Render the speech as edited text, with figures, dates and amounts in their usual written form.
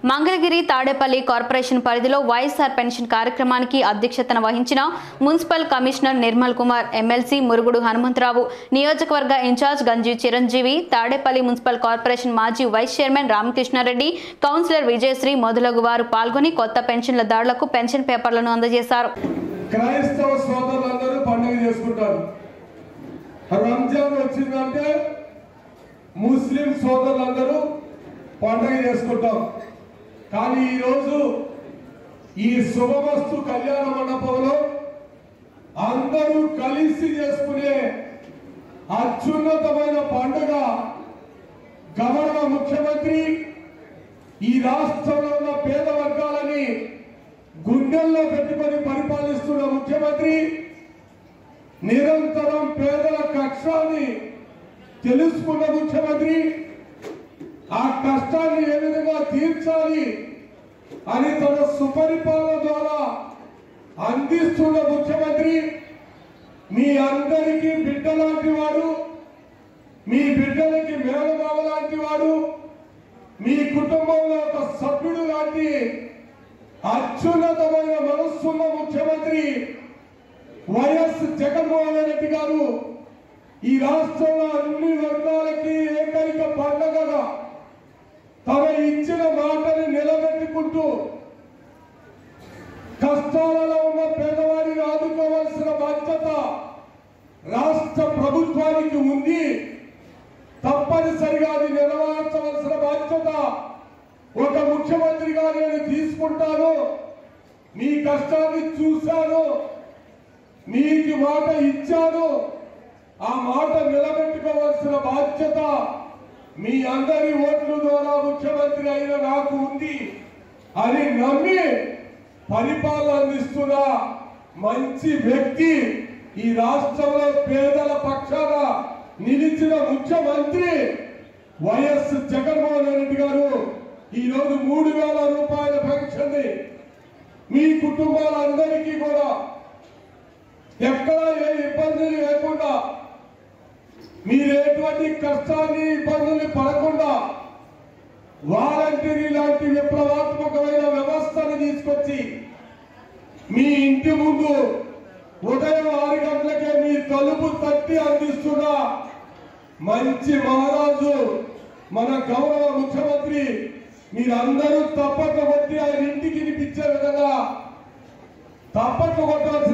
Mangalagiri Tadepalli corporation పరిధిలో YSR pension కార్యక్రమానికి అధ్యక్షతన వహించిన municipal commissioner Nirmal Kumar, MLC Murugudu Hanumantharao, నియోజకవర్గ incharge Ganji Chiranjeevi, Tadepalli municipal corporation మాజీ vice chairman Ramakrishna Reddy, councillor Vijayasri మొదలగు వారు పాల్గొని కొత్త పెన్షన్లదారులకు పెన్షన్ పేపర్లను అందజేశారు. క్రైస్తవ సోదరులందరూ పండుగ చేసుకుంటారు. రంజాన్ వచ్చిందంటే ముస్లిం సోదరులందరూ పండుగ చేసుకుంటాం. కానీ ఈరోజు ఈ శుభమస్తు కళ్యాణ మండపంలో అందరూ కలిసి చేసుకునే అత్యున్నతమైన పండుగ గౌరవ ముఖ్యమంత్రి ఈ రాష్ట్రంలో ఉన్న పేద వర్గాలని గుండెల్లో పెట్టుకొని పరిపాలిస్తున్న ముఖ్యమంత్రి నిరంతరం పేదల కష్టాన్ని తెలుసుకున్న ముఖ్యమంత్రి ఆ కష్టాన్ని ఏ విధంగా తీర్చాలి అని తన సుపరిపాలన ద్వారా అందిస్తున్న ముఖ్యమంత్రి మీ అందరికీ బిడ్డ లాంటి వాడు, మీ బిడ్డలకి మేనమామ లాంటి వాడు, మీ కుటుంబంలో ఒక సభ్యుడు లాంటి అత్యున్నతమైన మనస్సున్న ముఖ్యమంత్రి వైఎస్ జగన్మోహన్ రెడ్డి గారు ఈ రాష్ట్రంలో అన్ని వర్గాలకి ఏకైక పండుగగా తన ఇచ్చిన మాటని నిలబెట్టుకుంటూ కష్టాలలో ఉన్న పేదవాడిని ఆదుకోవాల్సిన బాధ్యత రాష్ట్ర ప్రభుత్వానికి ఉంది. తప్పనిసరిగా అది నెరవేర్చవలసిన బాధ్యత ఒక ముఖ్యమంత్రిగా నేను తీసుకుంటాను. మీ కష్టాన్ని చూశాను, మీకు మాట ఇచ్చాను, ఆ మాట నిలబెట్టుకోవాల్సిన బాధ్యత మీ అందరి ఓట్ల ద్వారా ముఖ్యమంత్రి అయిన నాకు ఉంది అని నమ్మి పరిపాలన అందిస్తున్న మంచి వ్యక్తి, ఈ రాష్ట్రంలో పేదల పక్షాన నిలిచిన ముఖ్యమంత్రి వైఎస్ జగన్మోహన్ రెడ్డి గారు ఈరోజు 3,000 రూపాయల పెన్షన్ మీ కుటుంబాలందరికీ కూడా ఎక్కడా ఏ ఇబ్బందులు లేకుండా, మీరు ఎటువంటి కష్టాన్ని ఇబ్బందులు పడకుండా వాలంటీర్ లాంటి విప్లవాత్మకమైన వ్యవస్థను తీసుకొచ్చి మీ ఇంటి ముందు ఉదయం 6 గంటలకే మీ తలుపు తట్టి అందిస్తున్న మంచి మహారాజు మన గౌరవ ముఖ్యమంత్రి. మీరందరూ తప్పట్లు కొట్టి ఆయన ఇంటికి వినిపించే విధంగా తప్పట్లు కొట్టాల్సిన